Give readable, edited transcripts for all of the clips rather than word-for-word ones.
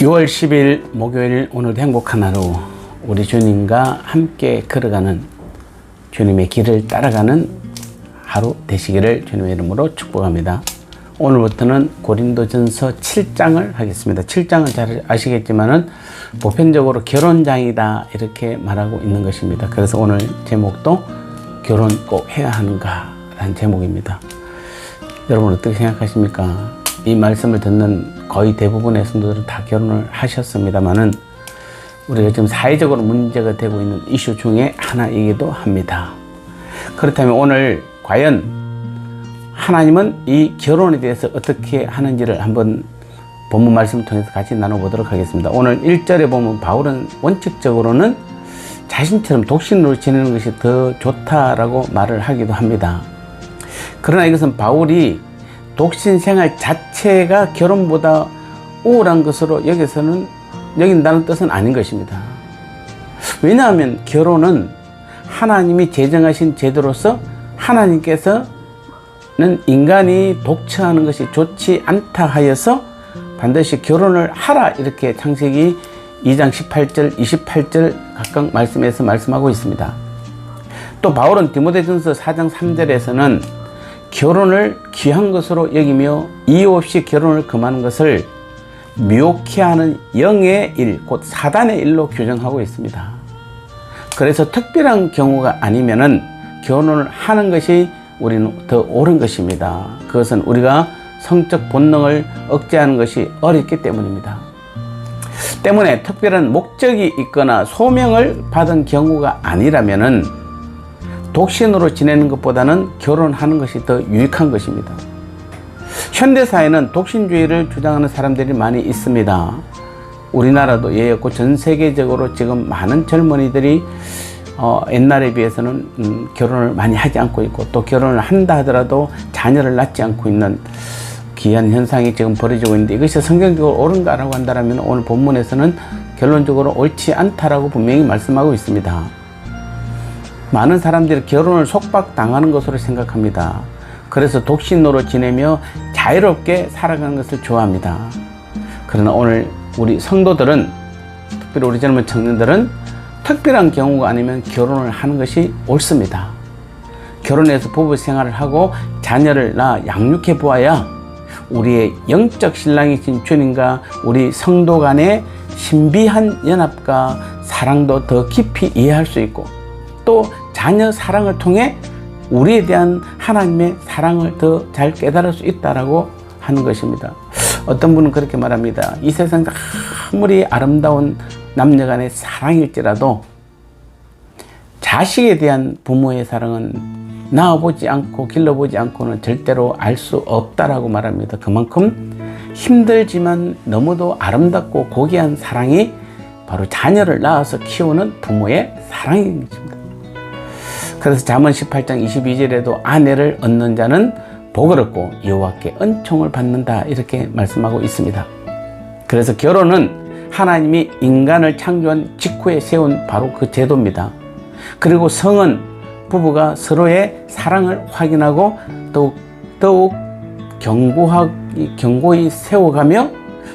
6월 10일 목요일, 오늘도 행복한 하루, 우리 주님과 함께 걸어가는, 주님의 길을 따라가는 하루 되시기를 주님의 이름으로 축복합니다. 오늘부터는 고린도전서 7장을 하겠습니다. 7장은 잘 아시겠지만은 보편적으로 결혼장이다 이렇게 말하고 있는 것입니다. 그래서 오늘 제목도 결혼 꼭 해야 하는가 라는 제목입니다. 여러분 어떻게 생각하십니까? 이 말씀을 듣는 거의 대부분의 성도들은 다 결혼을 하셨습니다만은 우리가 지금 사회적으로 문제가 되고 있는 이슈 중에 하나이기도 합니다. 그렇다면 오늘 과연 하나님은 이 결혼에 대해서 어떻게 하는지를 한번 본문 말씀을 통해서 같이 나눠보도록 하겠습니다. 오늘 1절에 보면 바울은 원칙적으로는 자신처럼 독신으로 지내는 것이 더 좋다라고 말을 하기도 합니다. 그러나 이것은 바울이 독신 생활 자체가 결혼보다 우월한 것으로 여긴다는 뜻은 아닌 것입니다. 왜냐하면 결혼은 하나님이 제정하신 제도로서 하나님께서는 인간이 독처하는 것이 좋지 않다 하여서 반드시 결혼을 하라 이렇게 창세기 2장 18절, 28절 각각 말씀에서 말씀하고 있습니다. 또 바울은 디모데전서 4장 3절에서는 결혼을 귀한 것으로 여기며 이유 없이 결혼을 금하는 것을 미혹해 하는 영의 일, 곧 사단의 일로 규정하고 있습니다. 그래서 특별한 경우가 아니면은 결혼을 하는 것이 우리는 더 옳은 것입니다. 그것은 우리가 성적 본능을 억제하는 것이 어렵기 때문입니다. 때문에 특별한 목적이 있거나 소명을 받은 경우가 아니라면은 독신으로 지내는 것보다는 결혼하는 것이 더 유익한 것입니다. 현대사회는 독신주의를 주장하는 사람들이 많이 있습니다. 우리나라도 예였고 전 세계적으로 지금 많은 젊은이들이 옛날에 비해서는 결혼을 많이 하지 않고 있고 또 결혼을 한다 하더라도 자녀를 낳지 않고 있는 기이한 현상이 지금 벌어지고 있는데 이것이 성경적으로 옳은가라고 한다면 오늘 본문에서는 결론적으로 옳지 않다라고 분명히 말씀하고 있습니다. 많은 사람들이 결혼을 속박당하는 것으로 생각합니다. 그래서 독신으로 지내며 자유롭게 살아가는 것을 좋아합니다. 그러나 오늘 우리 성도들은, 특별히 우리 젊은 청년들은 특별한 경우가 아니면 결혼을 하는 것이 옳습니다. 결혼해서 부부 생활을 하고 자녀를 낳아 양육해 보아야 우리의 영적 신랑이신 주님과 우리 성도 간의 신비한 연합과 사랑도 더 깊이 이해할 수 있고 또 자녀 사랑을 통해 우리에 대한 하나님의 사랑을 더 잘 깨달을 수 있다라고 하는 것입니다. 어떤 분은 그렇게 말합니다. 이 세상 아무리 아름다운 남녀 간의 사랑일지라도 자식에 대한 부모의 사랑은 낳아보지 않고 길러보지 않고는 절대로 알 수 없다라고 말합니다. 그만큼 힘들지만 너무도 아름답고 고귀한 사랑이 바로 자녀를 낳아서 키우는 부모의 사랑인 것입니다. 그래서 잠언 18장 22절에도 아내를 얻는 자는 복을 얻고 여호와께 은총을 받는다 이렇게 말씀하고 있습니다. 그래서 결혼은 하나님이 인간을 창조한 직후에 세운 바로 그 제도입니다. 그리고 성은 부부가 서로의 사랑을 확인하고 더욱 견고히 세워가며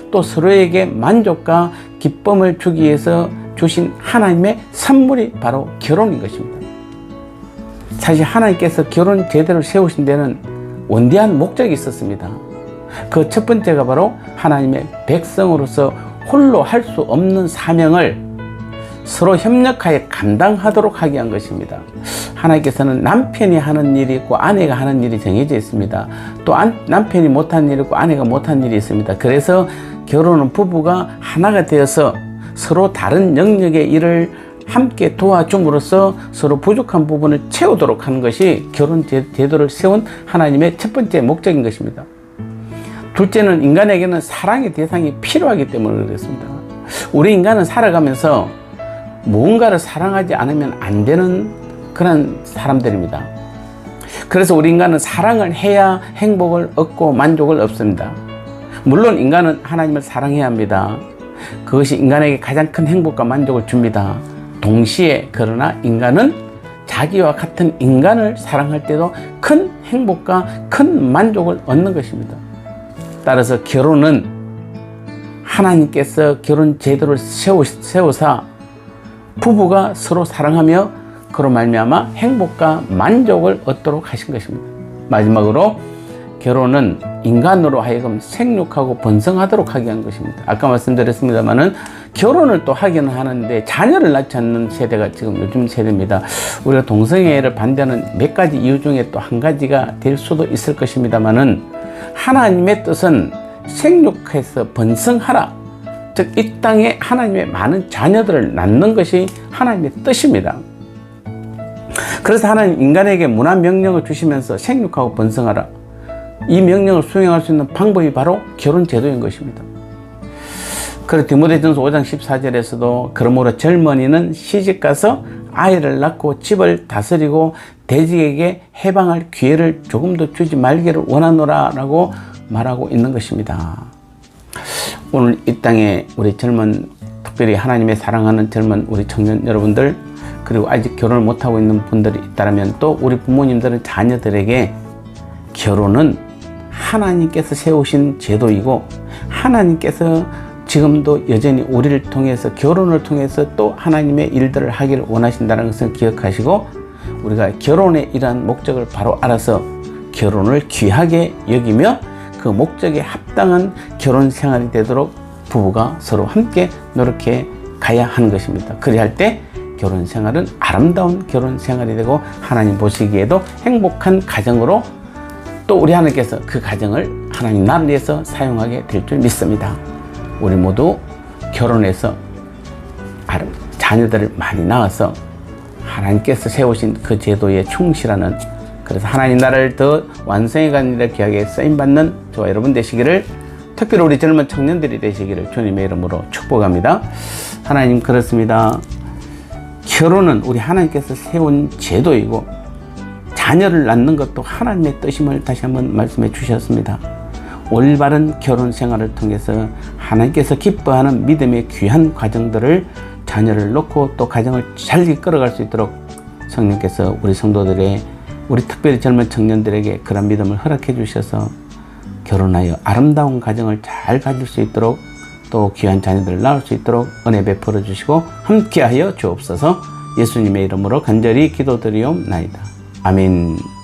또 서로에게 만족과 기쁨을 주기 위해서 주신 하나님의 선물이 바로 결혼인 것입니다. 사실 하나님께서 결혼 제도를 세우신 데는 원대한 목적이 있었습니다. 그 첫 번째가 바로 하나님의 백성으로서 홀로 할 수 없는 사명을 서로 협력하여 감당하도록 하게 한 것입니다. 하나님께서는 남편이 하는 일이 있고 아내가 하는 일이 정해져 있습니다. 또 남편이 못하는 일이 있고 아내가 못하는 일이 있습니다. 그래서 결혼은 부부가 하나가 되어서 서로 다른 영역의 일을 함께 도와줌으로써 서로 부족한 부분을 채우도록 하는 것이 결혼 제도를 세운 하나님의 첫 번째 목적인 것입니다. 둘째는 인간에게는 사랑의 대상이 필요하기 때문에 그렇습니다. 우리 인간은 살아가면서 무언가를 사랑하지 않으면 안 되는 그런 사람들입니다. 그래서 우리 인간은 사랑을 해야 행복을 얻고 만족을 얻습니다. 물론 인간은 하나님을 사랑해야 합니다. 그것이 인간에게 가장 큰 행복과 만족을 줍니다. 동시에 그러나 인간은 자기와 같은 인간을 사랑할 때도 큰 행복과 큰 만족을 얻는 것입니다. 따라서 결혼은 하나님께서 결혼 제도를 세우사 부부가 서로 사랑하며 그로 말미암아 행복과 만족을 얻도록 하신 것입니다. 마지막으로 결혼은 인간으로 하여금 생육하고 번성하도록 하게 한 것입니다. 아까 말씀드렸습니다만은 결혼을 또 하기는 하는데 자녀를 낳지 않는 세대가 지금 요즘 세대입니다. 우리가 동성애를 반대하는 몇 가지 이유 중에 또 한 가지가 될 수도 있을 것입니다만은 하나님의 뜻은 생육해서 번성하라. 즉 이 땅에 하나님의 많은 자녀들을 낳는 것이 하나님의 뜻입니다. 그래서 하나님 인간에게 문화 명령을 주시면서 생육하고 번성하라. 이 명령을 수행할 수 있는 방법이 바로 결혼 제도인 것입니다. 그래서 디모데전서 5장 14절에서도 그러므로 젊은이는 시집가서 아이를 낳고 집을 다스리고 대직에게 해방할 기회를 조금도 주지 말기를 원하노라 라고 말하고 있는 것입니다. 오늘 이 땅에 우리 젊은, 특별히 하나님의 사랑하는 젊은 우리 청년 여러분들, 그리고 아직 결혼을 못하고 있는 분들이 있다면 또 우리 부모님들은 자녀들에게 결혼은 하나님께서 세우신 제도이고 하나님께서 지금도 여전히 우리를 통해서 결혼을 통해서 또 하나님의 일들을 하기를 원하신다는 것을 기억하시고 우리가 결혼의 이러한 목적을 바로 알아서 결혼을 귀하게 여기며 그 목적에 합당한 결혼 생활이 되도록 부부가 서로 함께 노력해 가야 하는 것입니다. 그리할 때 결혼 생활은 아름다운 결혼 생활이 되고 하나님 보시기에도 행복한 가정으로 또 우리 하나님께서 그 가정을 하나님 나를 위해서 사용하게 될 줄 믿습니다. 우리 모두 결혼해서 자녀들을 많이 낳아서 하나님께서 세우신 그 제도에 충실하는, 그래서 하나님 나라를 더 완성해 가는 일에 귀하게 쓰임받는 저와 여러분 되시기를, 특별히 우리 젊은 청년들이 되시기를 주님의 이름으로 축복합니다. 하나님, 그렇습니다. 결혼은 우리 하나님께서 세운 제도이고 자녀를 낳는 것도 하나님의 뜻임을 다시 한번 말씀해 주셨습니다. 올바른 결혼 생활을 통해서 하나님께서 기뻐하는 믿음의 귀한 과정들을 자녀를 놓고 또 가정을 잘 이끌어갈 수 있도록 성령께서 우리 성도들의, 우리 특별히 젊은 청년들에게 그런 믿음을 허락해 주셔서 결혼하여 아름다운 가정을 잘 가질 수 있도록 또 귀한 자녀들을 낳을 수 있도록 은혜 베풀어 주시고 함께하여 주옵소서. 예수님의 이름으로 간절히 기도드리옵나이다. 아멘.